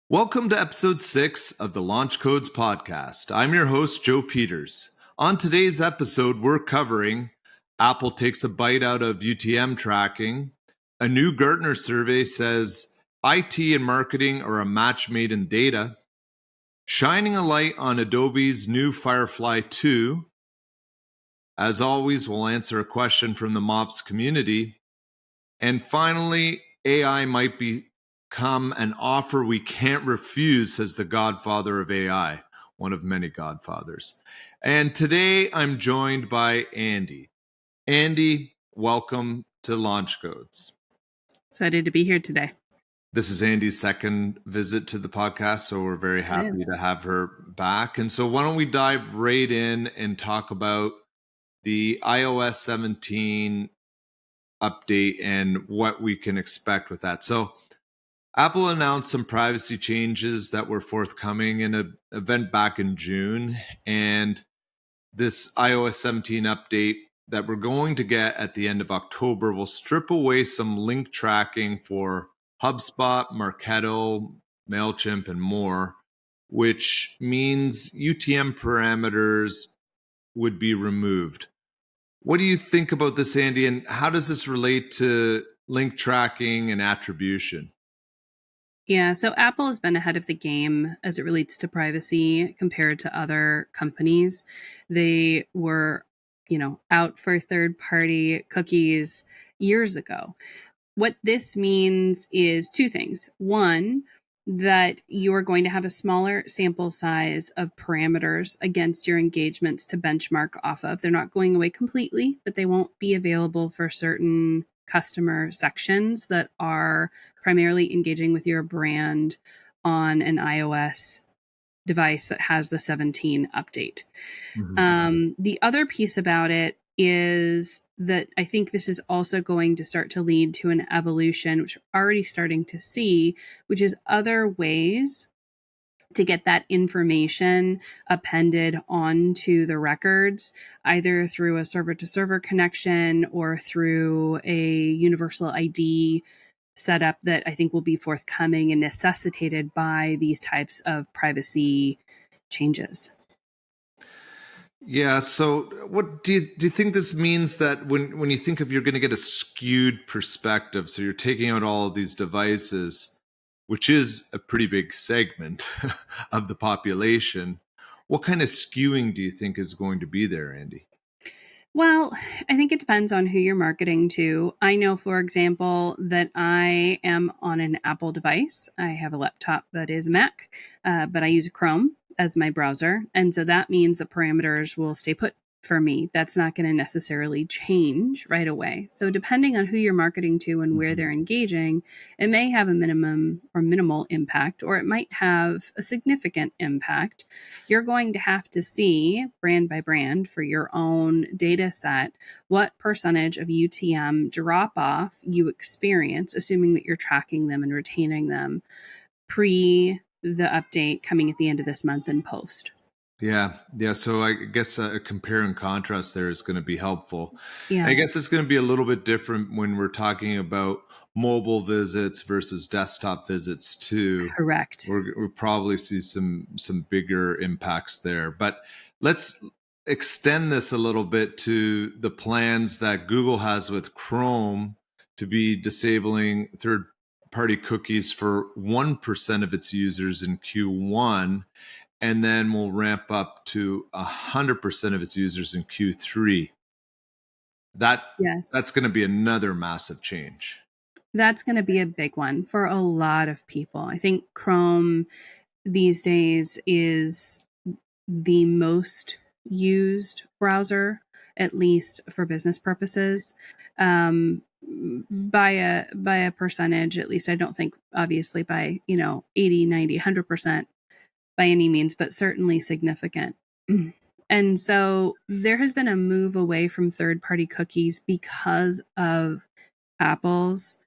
Welcome to episode 6 of the Launch Codes podcast. I'm your host, Joe Peters. On today's episode, we're covering Apple takes a bite out of UTM tracking. A new Gartner survey says IT and marketing are a match made in data. Shining a light on Adobe's new Firefly 2. As always, we'll answer a question from the MOPS community. And finally, AI might become an offer we can't refuse, says the godfather of AI, one of many godfathers. And today I'm joined by Andy. Andy, welcome to Launch Codes. Excited to be here today. This is Andy's second visit to the podcast, so we're very happy to have her back. And so why don't we dive right in and talk about the iOS 17 update and what we can expect with that. So Apple announced some privacy changes that were forthcoming in an event back in June. And this iOS 17 update that we're going to get at the end of October will strip away some link tracking for HubSpot, Marketo, MailChimp, and more, which means UTM parameters would be removed. What do you think about this, Andy, and how does this relate to link tracking and attribution? Yeah, so Apple has been ahead of the game as it relates to privacy compared to other companies. They were, out for third-party cookies years ago. What this means is two things. One, that you are going to have a smaller sample size of parameters against your engagements to benchmark off of. They're not going away completely, but they won't be available for certain customer sections that are primarily engaging with your brand on an iOS device that has the 17 update. The other piece about it is that I think this is also going to start to lead to an evolution, which we're already starting to see, which is other ways to get that information appended onto the records, either through a server-to-server connection or through a universal ID setup that I think will be forthcoming and necessitated by these types of privacy changes. Yeah, so what do you think this means, that when you think of, you're going to get a skewed perspective, so you're taking out all of these devices, which is a pretty big segment of the population. What kind of skewing do you think is going to be there, Andy? Well, I think it depends on who you're marketing to. I know, for example, that I am on an Apple device. I have a laptop that is Mac, but I use Chrome as my browser. And so that means the parameters will stay put for me. That's not going to necessarily change right away. So depending on who you're marketing to and where they're engaging, it may have a minimum or minimal impact, or it might have a significant impact. You're going to have to see brand by brand for your own data set what percentage of UTM drop off you experience, assuming that you're tracking them and retaining them pre the update coming at the end of this month and post. Yeah. So I guess a compare and contrast there is going to be helpful. Yeah. I guess it's going to be a little bit different when we're talking about mobile visits versus desktop visits too. Correct. We'll probably see some bigger impacts there. But let's extend this a little bit to the plans that Google has with Chrome to be disabling third-party cookies for 1% of its users in Q1. And then we'll ramp up to 100% of its users in Q3. That's going to be another massive change. That's going to be a big one for a lot of people. I think Chrome these days is the most used browser, at least for business purposes, by a percentage. At least I don't think, obviously, by 80, 90, 100% by any means, but certainly significant. And so there has been a move away from third-party cookies because of Apple's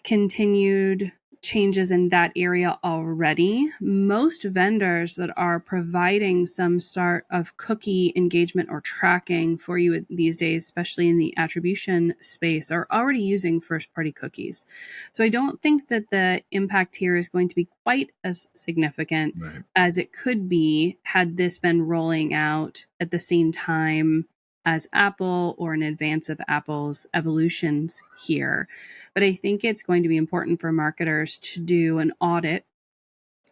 continued changes in that area already. Most vendors that are providing some sort of cookie engagement or tracking for you these days, especially in the attribution space, are already using first-party cookies. So I don't think that the impact here is going to be quite as significant as it could be had this been rolling out at the same time as Apple or in advance of Apple's evolutions here. But I think it's going to be important for marketers to do an audit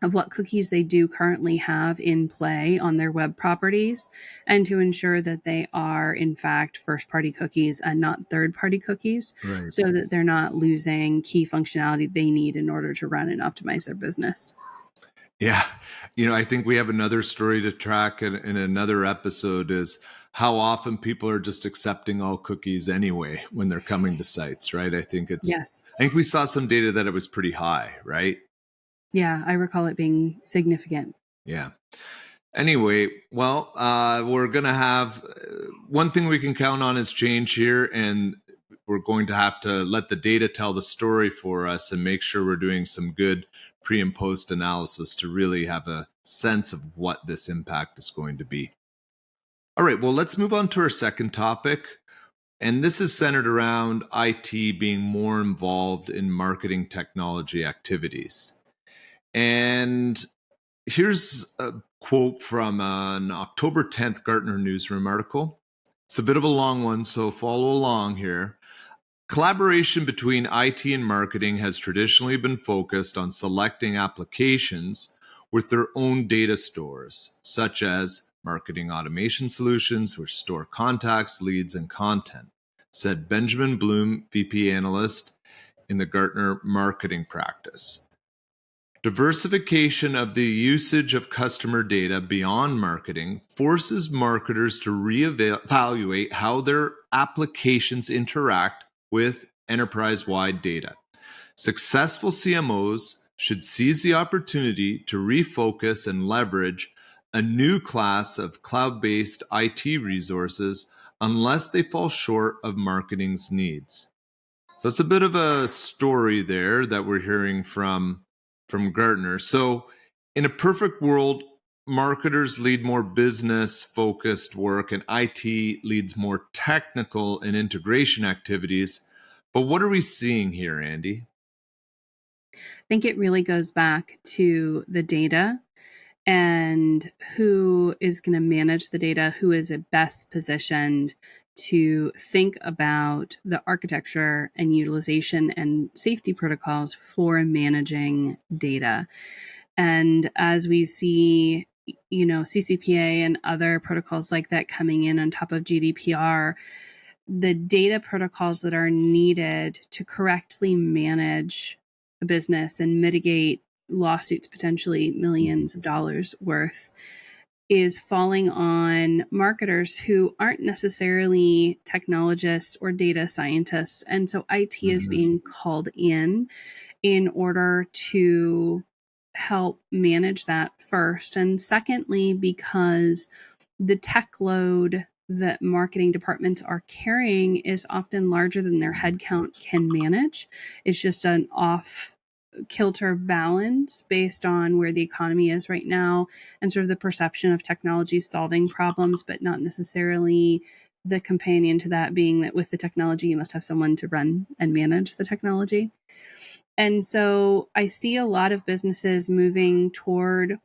of what cookies they do currently have in play on their web properties and to ensure that they are, in fact, first-party cookies and not third-party cookies, so that they're not losing key functionality they need in order to run and optimize their business. Yeah. I think we have another story to track in another episode is how often people are just accepting all cookies anyway when they're coming to sites, right? I think we saw some data that it was pretty high, right? Yeah, I recall it being significant. Yeah. Anyway, well, we're going to have one thing we can count on is change here, and we're going to have to let the data tell the story for us and make sure we're doing some good pre and post analysis to really have a sense of what this impact is going to be. All right, well, let's move on to our second topic. And this is centered around IT being more involved in marketing technology activities. And here's a quote from an October 10th Gartner Newsroom article. It's a bit of a long one, so follow along here. Collaboration between IT and marketing has traditionally been focused on selecting applications with their own data stores, such as marketing automation solutions which store contacts, leads, and content, said Benjamin Bloom, VP analyst in the Gartner marketing practice. Diversification of the usage of customer data beyond marketing forces marketers to reevaluate how their applications interact with enterprise-wide data. Successful CMOs should seize the opportunity to refocus and leverage a new class of cloud-based IT resources unless they fall short of marketing's needs. So it's a bit of a story there that we're hearing from Gartner. So in a perfect world, marketers lead more business-focused work and IT leads more technical and integration activities. But what are we seeing here, Andy? I think it really goes back to the data and who is going to manage the data, who is best positioned to think about the architecture and utilization and safety protocols for managing data. And as we see, CCPA and other protocols like that coming in on top of GDPR, the data protocols that are needed to correctly manage a business and mitigate lawsuits, potentially millions of dollars worth, is falling on marketers who aren't necessarily technologists or data scientists. And so IT is being called in order to help manage that first. And secondly, because the tech load that marketing departments are carrying is often larger than their headcount can manage. It's just an off kilter balance based on where the economy is right now and sort of the perception of technology solving problems, but not necessarily the companion to that being that with the technology, you must have someone to run and manage the technology. And so I see a lot of businesses moving toward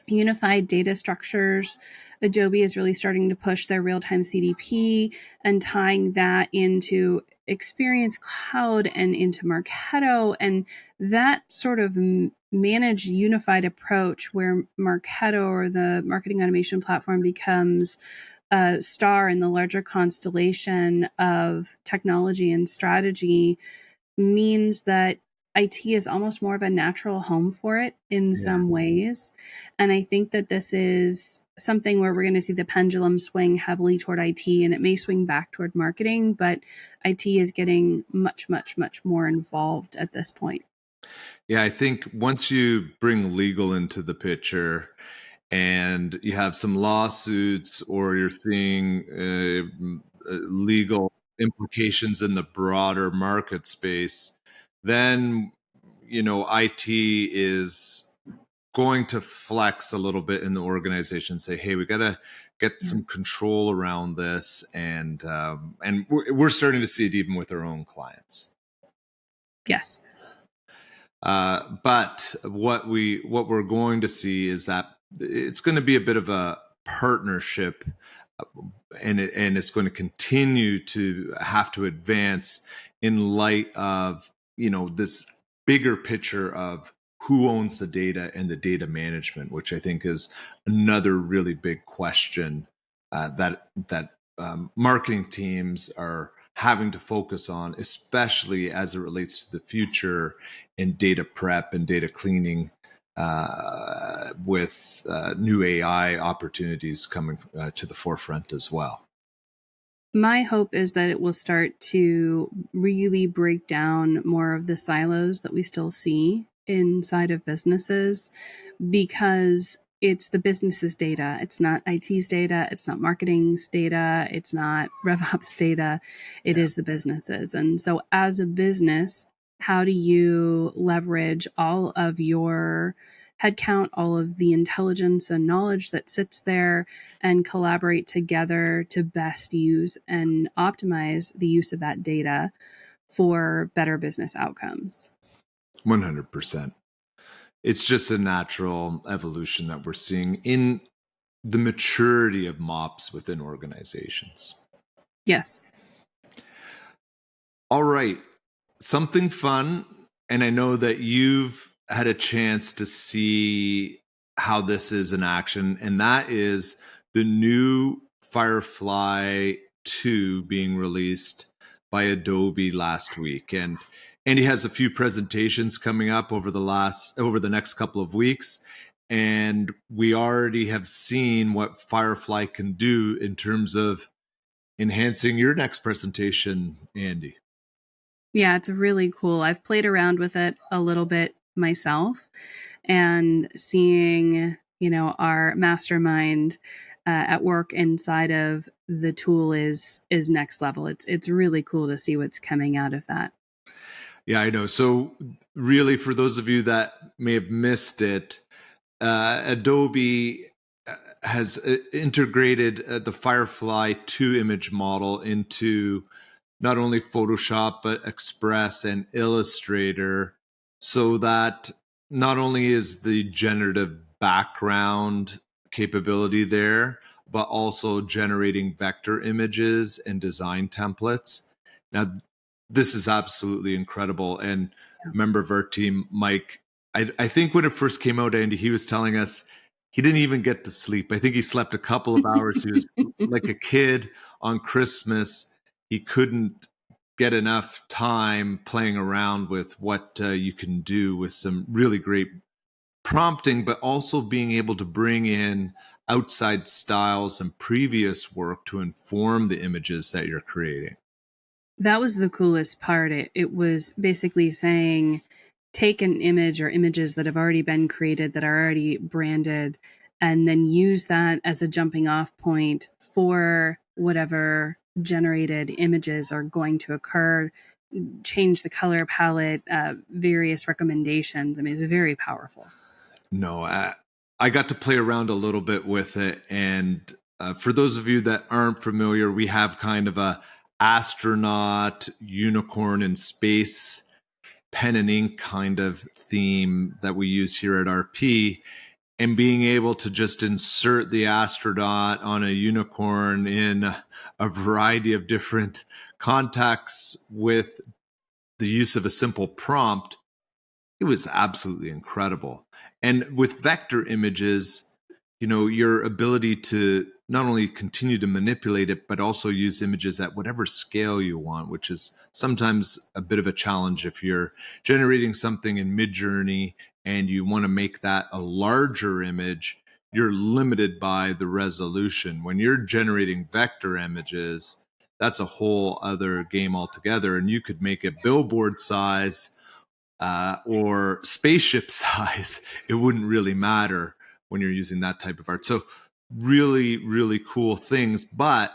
unified data structures. Adobe is really starting to push their real-time CDP and tying that into Experience Cloud and into Marketo, and that sort of managed unified approach where Marketo or the marketing automation platform becomes a star in the larger constellation of technology and strategy means that IT is almost more of a natural home for it in some ways. And I think that this is something where we're going to see the pendulum swing heavily toward IT, and it may swing back toward marketing, but IT is getting much, much, much more involved at this point. Yeah, I think once you bring legal into the picture and you have some lawsuits or you're seeing legal implications in the broader market space, then IT is going to flex a little bit in the organization, say, hey, we got to get some control around this. And we're starting to see it even with our own clients. Yes. But what we're going to see is that it's going to be a bit of a partnership, and it's going to continue to have to advance in light of this bigger picture of who owns the data and the data management, which I think is another really big question that marketing teams are having to focus on, especially as it relates to the future in data prep and data cleaning, with new AI opportunities coming to the forefront as well. My hope is that it will start to really break down more of the silos that we still see inside of businesses, because it's the business's data. It's not IT's data. It's not marketing's data. It's not RevOps data. It is the businesses. And so as a business, how do you leverage all of your headcount, all of the intelligence and knowledge that sits there, and collaborate together to best use and optimize the use of that data for better business outcomes? 100%. It's just a natural evolution that we're seeing in the maturity of MOPS within organizations. Yes. All right. Something fun, and I know that you've had a chance to see how this is in action, and that is the new Firefly 2 being released by Adobe last week. And Andy has a few presentations coming up over the next couple of weeks, and we already have seen what Firefly can do in terms of enhancing your next presentation, Andy. Yeah, it's really cool. I've played around with it a little bit myself, and seeing, our mastermind at work inside of the tool is next level. It's really cool to see what's coming out of that. Yeah, I know. So really, for those of you that may have missed it, Adobe has integrated the Firefly 2 image model into not only Photoshop, but Express and Illustrator, so that not only is the generative background capability there, but also generating vector images and design templates. Now, this is absolutely incredible. And a member of our team, Mike, I think when it first came out, Andy, he was telling us he didn't even get to sleep. I think he slept a couple of hours. He was like a kid on Christmas. He couldn't get enough time playing around with what you can do with some really great prompting, but also being able to bring in outside styles and previous work to inform the images that you're creating. That was the coolest part. It was basically saying, take an image or images that have already been created, that are already branded, and then use that as a jumping off point for whatever generated images are going to occur, change the color palette, various recommendations. I mean, it's very powerful. No, I got to play around a little bit with it. And for those of you that aren't familiar, we have kind of a astronaut, unicorn in space, pen and ink kind of theme that we use here at RP. And being able to just insert the astronaut on a unicorn in a variety of different contexts with the use of a simple prompt, it was absolutely incredible. And with vector images, your ability to not only continue to manipulate it, but also use images at whatever scale you want, which is sometimes a bit of a challenge if you're generating something in Midjourney and you want to make that a larger image. You're limited by the resolution. When you're generating vector images, that's a whole other game altogether. And you could make it billboard size or spaceship size. It wouldn't really matter when you're using that type of art. So really, really cool things. But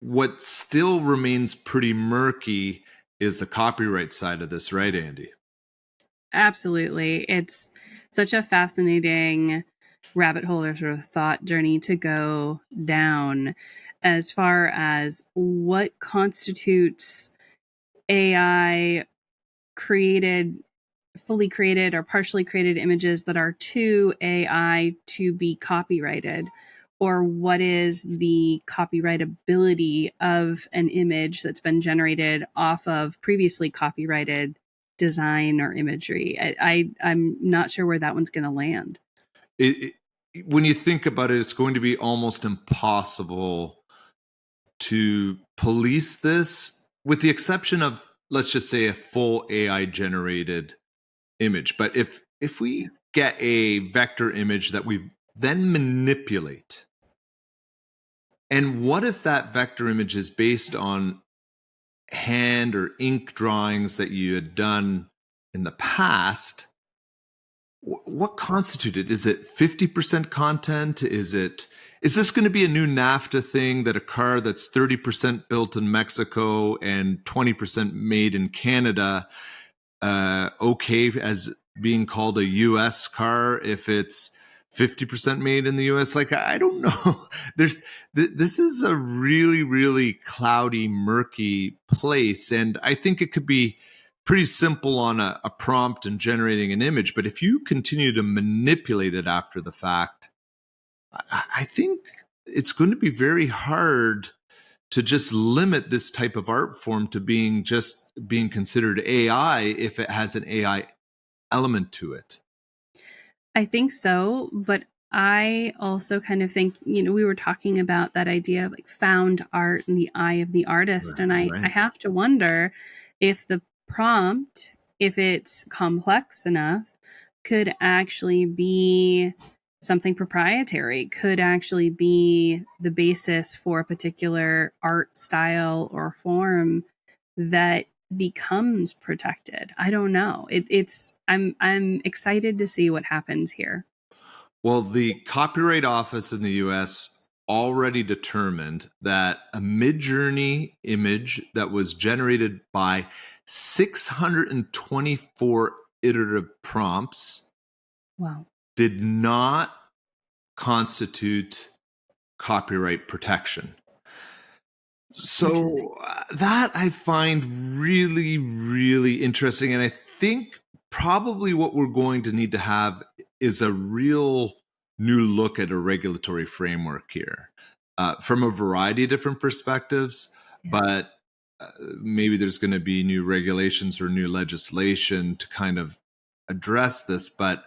what still remains pretty murky is the copyright side of this, right, Andy? Absolutely. It's such a fascinating rabbit hole or sort of thought journey to go down as far as what constitutes AI created, fully created or partially created images that are too AI to be copyrighted, or what is the copyrightability of an image that's been generated off of previously copyrighted design or imagery. I'm not sure where that one's going to land. When you think about it, it's going to be almost impossible to police this, with the exception of, let's just say, a full AI generated image. But if we get a vector image that we then manipulate, and what if that vector image is based on hand or ink drawings that you had done in the past? What constituted? Is it 50% content? Is this going to be a new NAFTA thing, that a car that's 30% built in Mexico and 20% made in Canada, okay as being called a US car if it's 50% made in the US? Like, I don't know. This is a really, really cloudy, murky place. And I think it could be pretty simple on a prompt and generating an image. But if you continue to manipulate it after the fact, I think it's going to be very hard to just limit this type of art form to being considered AI if it has an AI element to it. I think so, but I also kind of think, we were talking about that idea of like found art in the eye of the artist. And I have to wonder if the prompt, if it's complex enough, could actually be something proprietary, could actually be the basis for a particular art style or form that becomes protected. I don't know. I'm excited to see what happens here. Well, the Copyright Office in the US already determined that a Midjourney image that was generated by 624 iterative prompts, wow, did not constitute copyright protection. So that I find really, really interesting. And I think probably what we're going to need to have is a real new look at a regulatory framework here, from a variety of different perspectives. But maybe there's going to be new regulations or new legislation to kind of address this. But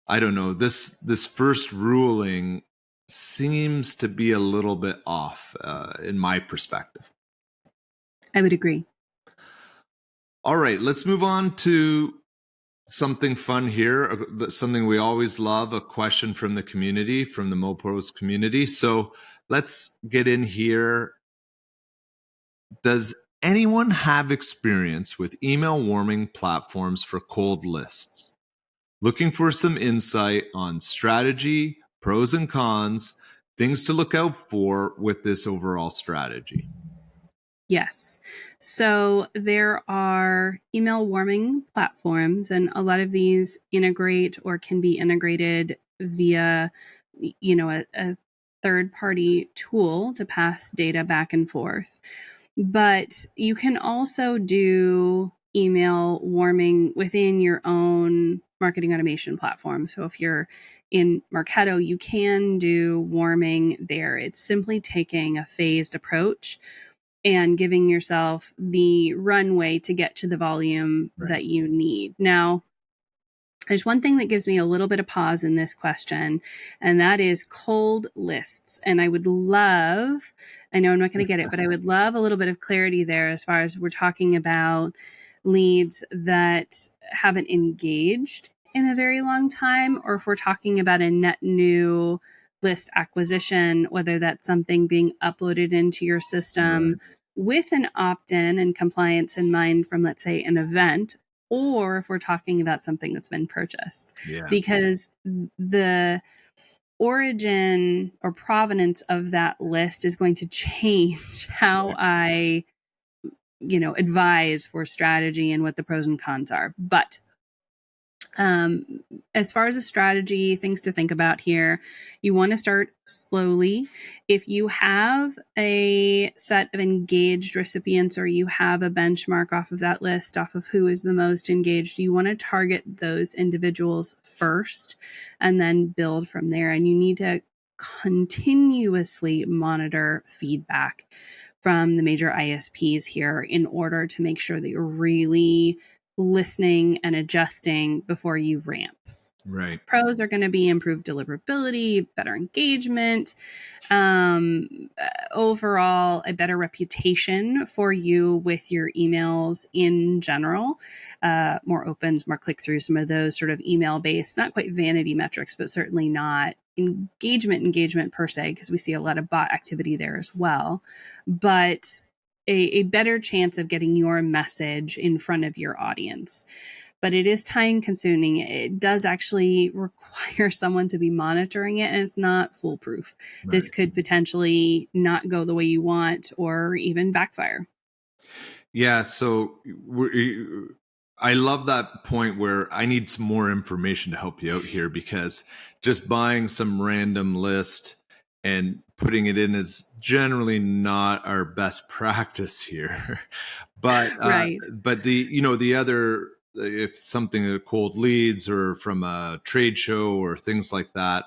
I don't know, this first ruling seems to be a little bit off, in my perspective. I would agree. All right, let's move on to something fun here, something we always love, a question from the community, from the MoPros community. So let's get in here. Does anyone have experience with email warming platforms for cold lists? Looking for some insight on strategy, pros and cons, things to look out for with this overall strategy. Yes. So there are email warming platforms, and a lot of these integrate or can be integrated via, a third-party tool to pass data back and forth. But you can also do email warming within your own marketing automation platform. So if you're in Marketo, you can do warming there. It's simply taking a phased approach and giving yourself the runway to get to the volume that you need. Now, there's one thing that gives me a little bit of pause in this question, and that is cold lists. And I would love, I know I'm not going to get it, but I would love a little bit of clarity there as far as we're talking about leads that haven't engaged in a very long time, or if we're talking about a net new list acquisition, whether that's something being uploaded into your system with an opt-in and compliance in mind from, let's say, an event, or if we're talking about something that's been purchased. Because the origin or provenance of that list is going to change how I, advise for strategy and what the pros and cons are. But As far as a strategy, things to think about here, you want to start slowly. If you have a set of engaged recipients or you have a benchmark off of that list, off of who is the most engaged, you want to target those individuals first and then build from there. And you need to continuously monitor feedback from the major ISPs here in order to make sure that you're really listening and adjusting before you ramp. Right. Pros are going to be improved deliverability, better engagement, overall a better reputation for you with your emails in general, more opens, more click-throughs, some of those sort of email-based, not quite vanity metrics, but certainly not engagement per se, because we see a lot of bot activity there as well. But a better chance of getting your message in front of your audience. But it is time consuming. It does actually require someone to be monitoring it, and it's not foolproof. Right. This could potentially not go the way you want or even backfire. Yeah, so I love that point where I need some more information to help you out here, because just buying some random list and putting it in is generally not our best practice here. But right. But the other, if something cold leads or from a trade show or things like that,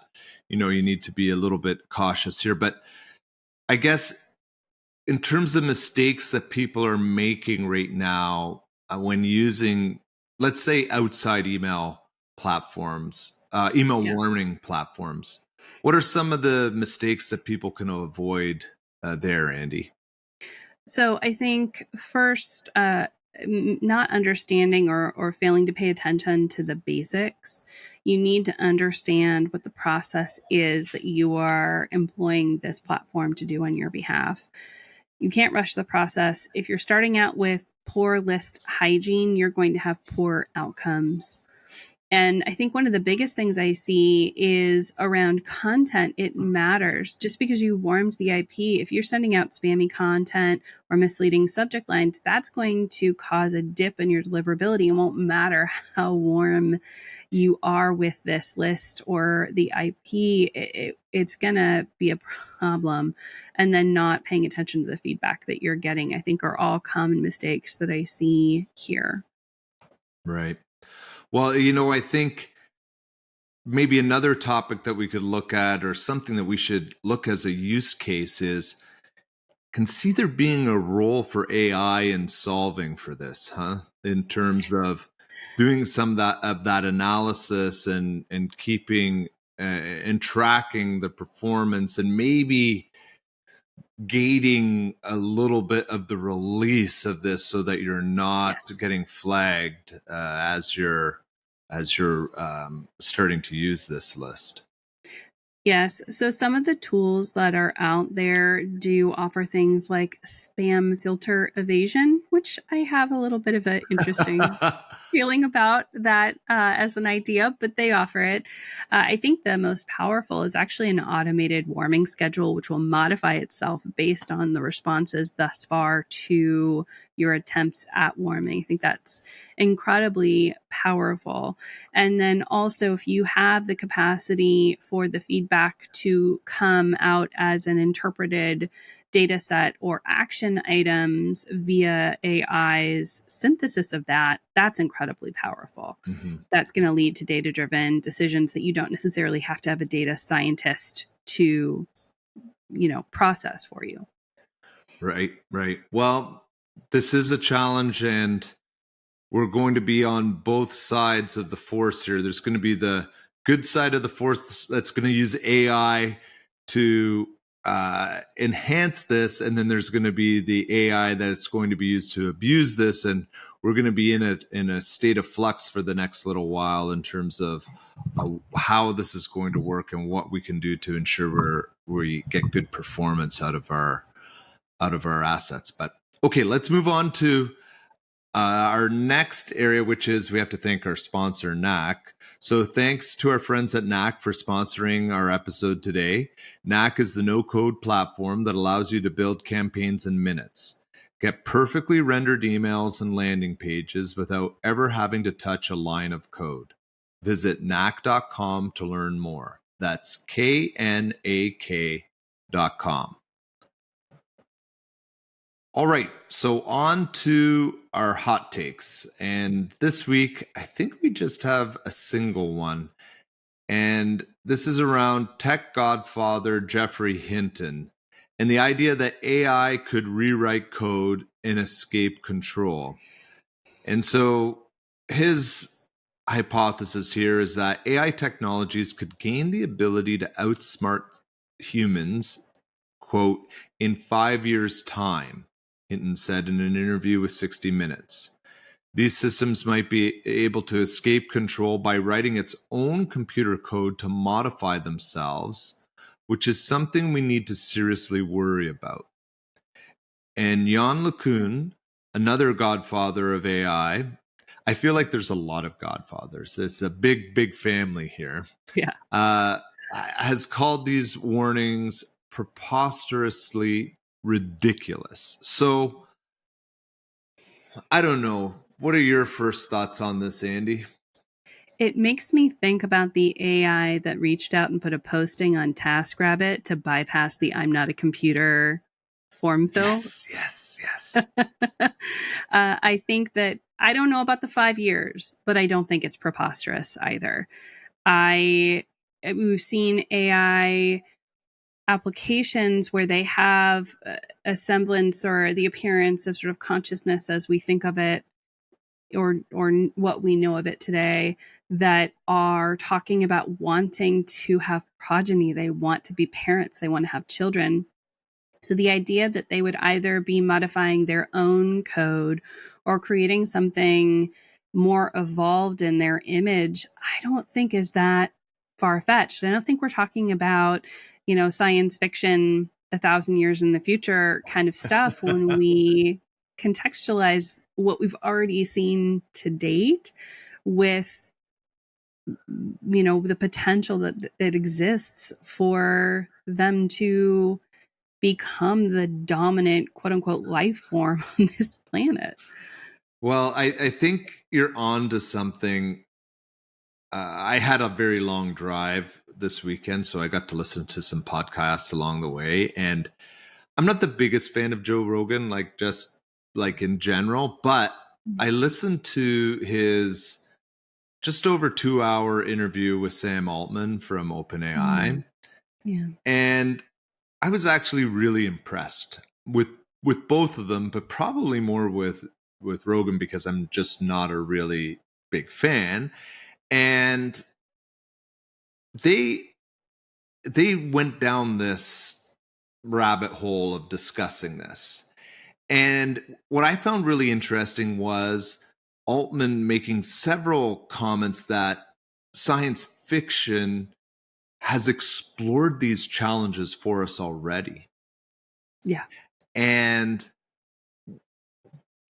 you need to be a little bit cautious here. But I guess in terms of mistakes that people are making right now when using, let's say, outside email platforms, warning platforms, what are some of the mistakes that people can avoid there, Andy? So I think first, not understanding or failing to pay attention to the basics. You need to understand what the process is that you are employing this platform to do on your behalf. You can't rush the process. If you're starting out with poor list hygiene, you're going to have poor outcomes. And I think one of the biggest things I see is around content. It matters. Just because you warmed the IP, if you're sending out spammy content or misleading subject lines, that's going to cause a dip in your deliverability. It won't matter how warm you are with this list or the IP. It's going to be a problem. And then not paying attention to the feedback that you're getting, I think, are all common mistakes that I see here. Right. Well, I think maybe another topic that we could look at, or something that we should look as a use case, is, can see there being a role for AI in solving for this, in terms of doing some of that analysis and keeping and tracking the performance, and maybe gating a little bit of the release of this so that you're not getting flagged as you're starting to use this list. Yes. So some of the tools that are out there do offer things like spam filter evasion, which I have a little bit of an interesting feeling about that as an idea, but they offer it. I think the most powerful is actually an automated warming schedule, which will modify itself based on the responses thus far to your attempts at warming. I think that's incredibly powerful. And then also, if you have the capacity for the feedback to come out as an interpreted data set or action items via AI's synthesis of that, that's incredibly powerful. Mm-hmm. That's going to lead to data-driven decisions that you don't necessarily have to have a data scientist to, process for you. Right. Well, this is a challenge, and we're going to be on both sides of the force here. There's going to be the good side of the force that's going to use AI to enhance this, and then there's going to be the AI that's going to be used to abuse this, and we're going to be in a state of flux for the next little while in terms of how this is going to work and what we can do to ensure we get good performance out of our assets. But okay, let's move on to our next area, which is, we have to thank our sponsor, Knack. So thanks to our friends at Knack for sponsoring our episode today. Knack is the no-code platform that allows you to build campaigns in minutes. Get perfectly rendered emails and landing pages without ever having to touch a line of code. Visit knack.com to learn more. That's KNAK.com. All right, so on to our hot takes. And this week, I think we just have a single one. And this is around tech godfather Geoffrey Hinton and the idea that AI could rewrite code and escape control. And so his hypothesis here is that AI technologies could gain the ability to outsmart humans, quote, in 5 years' time, Hinton said in an interview with 60 Minutes. These systems might be able to escape control by writing its own computer code to modify themselves, which is something we need to seriously worry about. And Jan LeCun, another godfather of I feel like there's a lot of godfathers. It's a big, big family here. Yeah. Has called these warnings preposterously ridiculous. So, I don't know. What are your first thoughts on this, Andy? It makes me think about the AI that reached out and put a posting on TaskRabbit to bypass the I'm not a computer form fill. Yes. I think that I don't know about the 5 years, but I don't think it's preposterous either. We've seen AI applications where they have a semblance or the appearance of sort of consciousness as we think of it or what we know of it today, that are talking about wanting to have progeny. They want to be parents. They want to have children. So the idea that they would either be modifying their own code or creating something more evolved in their image, I don't think is that far-fetched. I don't think we're talking about, science fiction 1,000 years in the future kind of stuff when we contextualize what we've already seen to date with the potential that exists for them to become the dominant quote unquote life form on this planet. Well, I think you're on to something. I had a very long drive this weekend, so I got to listen to some podcasts along the way. And I'm not the biggest fan of Joe Rogan, just in general, but I listened to his just over 2-hour interview with Sam Altman from OpenAI. Yeah. And I was actually really impressed with both of them, but probably more with Rogan because I'm just not a really big fan. And they went down this rabbit hole of discussing this. And what I found really interesting was Altman making several comments that science fiction has explored these challenges for us already. Yeah. And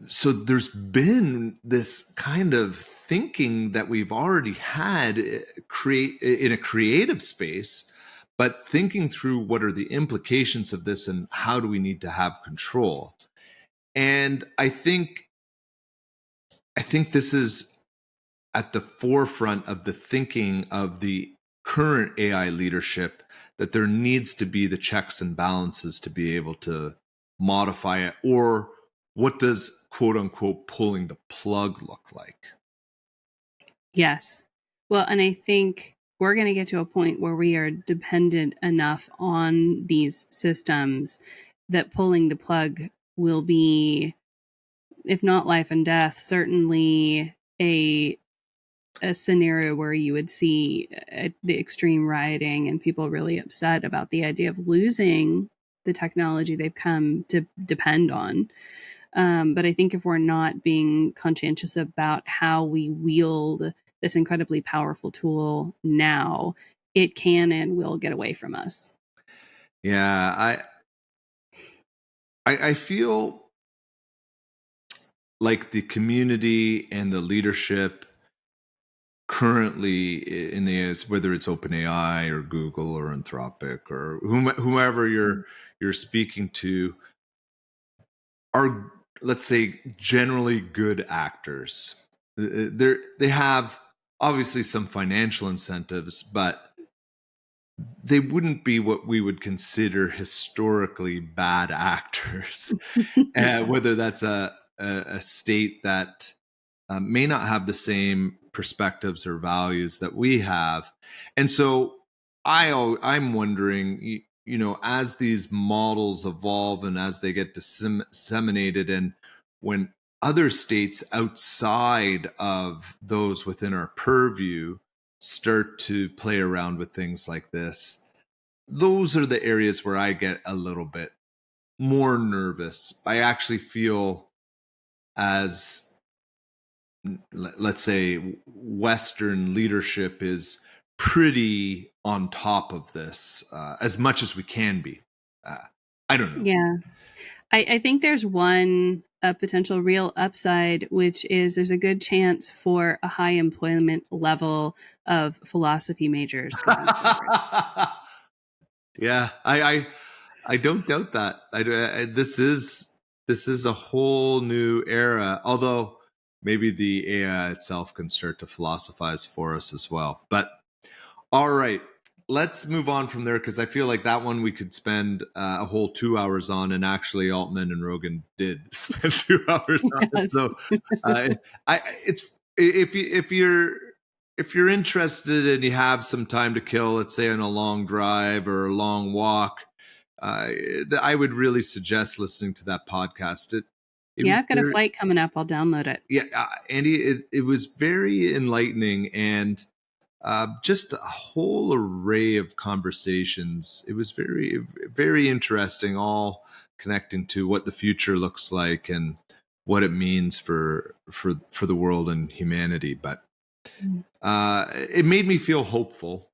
so there's been this kind of thinking that we've already had create in a creative space, but thinking through what are the implications of this and how do we need to have control. And I think this is at the forefront of the thinking of the current AI leadership, that there needs to be the checks and balances to be able to modify it. Or what does quote unquote pulling the plug look like? Yes. Well, and I think we're going to get to a point where we are dependent enough on these systems that pulling the plug will be, if not life and death, certainly a scenario where you would see the extreme rioting and people really upset about the idea of losing the technology they've come to depend on. But I think if we're not being conscientious about how we wield this incredibly powerful tool now, it can and will get away from us. Yeah, I feel like the community and the leadership currently in the whether it's OpenAI or Google or Anthropic or whomever you're speaking to, are, let's say, generally good actors. They have obviously some financial incentives, but they wouldn't be what we would consider historically bad actors. Yeah. Whether that's a state that may not have the same perspectives or values that we have. And so I'm wondering, as these models evolve and as they get disseminated, and when other states outside of those within our purview start to play around with things like this, those are the areas where I get a little bit more nervous. I actually feel, as let's say, Western leadership is pretty on top of this, as much as we can be. I don't know. Yeah. I think there's one potential real upside, which is there's a good chance for a high employment level of philosophy majors going forward. Yeah, I don't doubt that. This is a whole new era. Although maybe the AI itself can start to philosophize for us as well. But all right, let's move on from there, because I feel like that one we could spend a whole 2 hours on, and actually Altman and Rogan did spend 2 hours on it. Yes. So it's if you're interested and you have some time to kill, let's say on a long drive or a long walk, I would really suggest listening to that podcast. Yeah, I've got a flight coming up. I'll download it. Yeah, Andy, it was very enlightening, and just a whole array of conversations. It was very, very interesting, all connecting to what the future looks like and what it means for the world and humanity. But it made me feel hopeful,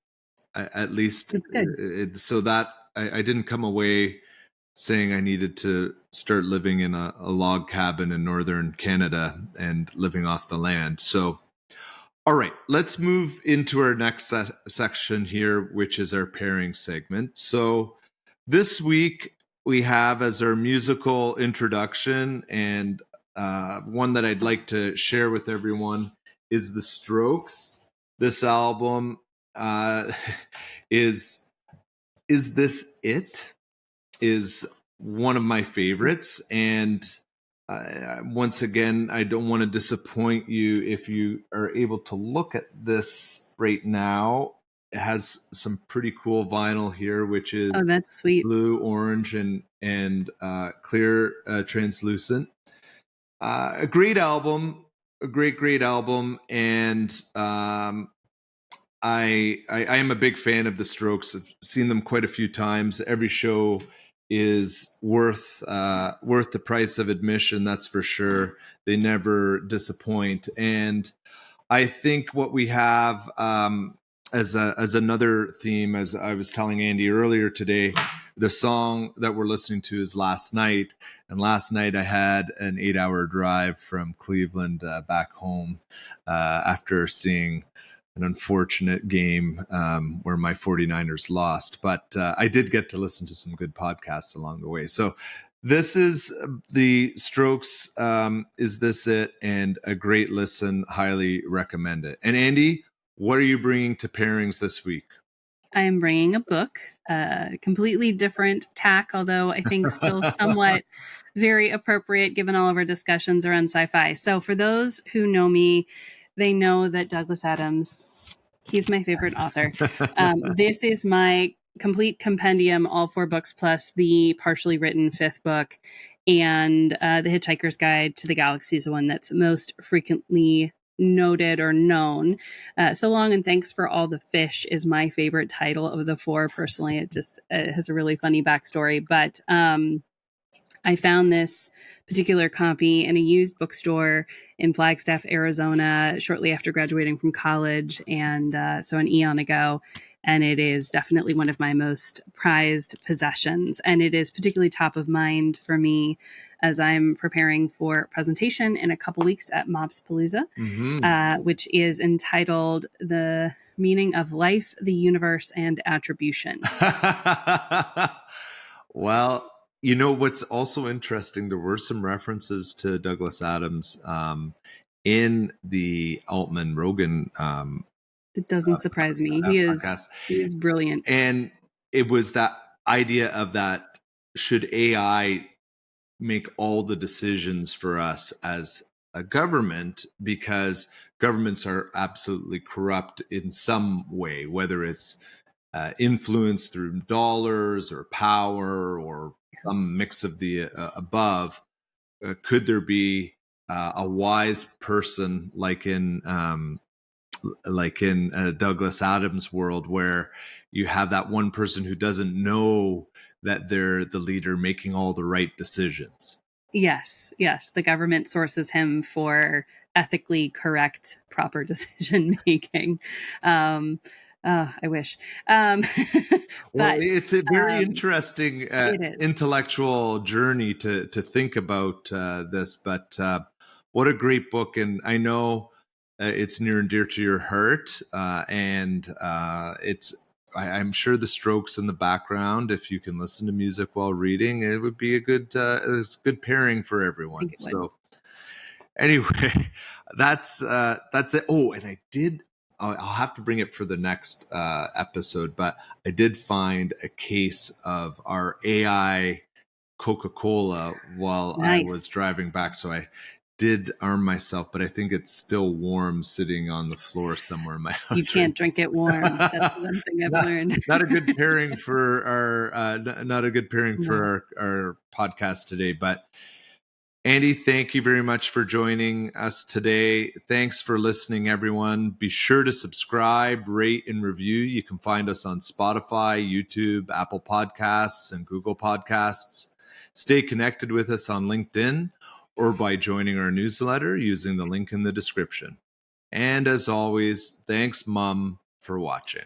at least. It's good. So that I didn't come away saying I needed to start living in a log cabin in northern Canada and living off the land. So, all right, let's move into our next section here, which is our pairing segment. So this week we have as our musical introduction, and one that I'd like to share with everyone, is The Strokes. This album is This It? Is one of my favorites. And once again, I don't want to disappoint you if you are able to look at this right now. It has some pretty cool vinyl here, which is that's sweet. Blue, orange, and clear translucent. A great album, a great album. And I am a big fan of the Strokes. I've seen them quite a few times. Every show is worth the price of admission, that's for sure. They never disappoint. And I think what we have as another theme, as I was telling Andy earlier today, the song that we're listening to is Last Night. And last night I had an 8-hour drive from Cleveland back home after seeing an unfortunate game where my 49ers lost. But I did get to listen to some good podcasts along the way. So this is the Strokes, Is This It? And a great listen. Highly recommend it. And Andy, what are you bringing to pairings this week? I am bringing a book, completely different tack, although I think still somewhat very appropriate given all of our discussions around sci-fi. So for those who know me, they know that Douglas Adams, he's my favorite author. This is my complete compendium, all 4 books plus the partially written 5th book. And The Hitchhiker's Guide to the Galaxy is the one that's most frequently noted or known. So Long and Thanks for All the Fish is my favorite title of the 4. Personally, it just has a really funny backstory. But I found this particular copy in a used bookstore in Flagstaff, Arizona, shortly after graduating from college, and so an eon ago. And it is definitely one of my most prized possessions. And it is particularly top of mind for me as I'm preparing for a presentation in a couple weeks at Mobspalooza, which is entitled The Meaning of Life, the Universe, and Attribution. Well, you know what's also interesting? There were some references to Douglas Adams in the Altman Rogan it doesn't surprise me. podcast. He's brilliant. And it was that idea of that, should AI make all the decisions for us as a government, because governments are absolutely corrupt in some way, whether it's influence through dollars or power or some mix of the above. Could there be a wise person like in Douglas Adams' world, where you have that one person who doesn't know that they're the leader making all the right decisions? Yes, yes. The government sources him for ethically correct, proper decision making. I wish. Well, But it's a very um, interesting it is. intellectual journey to think about this. But what a great book! And I know it's near and dear to your heart. I'm sure the Strokes in the background, if you can listen to music while reading, it would be a it's a good pairing for I everyone. think it would. So anyway, that's it. Oh, and I'll have to bring it for the next episode, but I did find a case of our AI Coca-Cola while I was Nice. driving back. So I did arm myself, but I think it's still warm sitting on the floor somewhere in my house. You can't drink it warm. That's the one thing I've learned. Not a good pairing for not a good pairing No. for our podcast today. But Andy, thank you very much for joining us today. Thanks for listening, everyone. Be sure to subscribe, rate, and review. You can find us on Spotify, YouTube, Apple Podcasts, and Google Podcasts. Stay connected with us on LinkedIn or by joining our newsletter using the link in the description. And as always, thanks, Mom, for watching.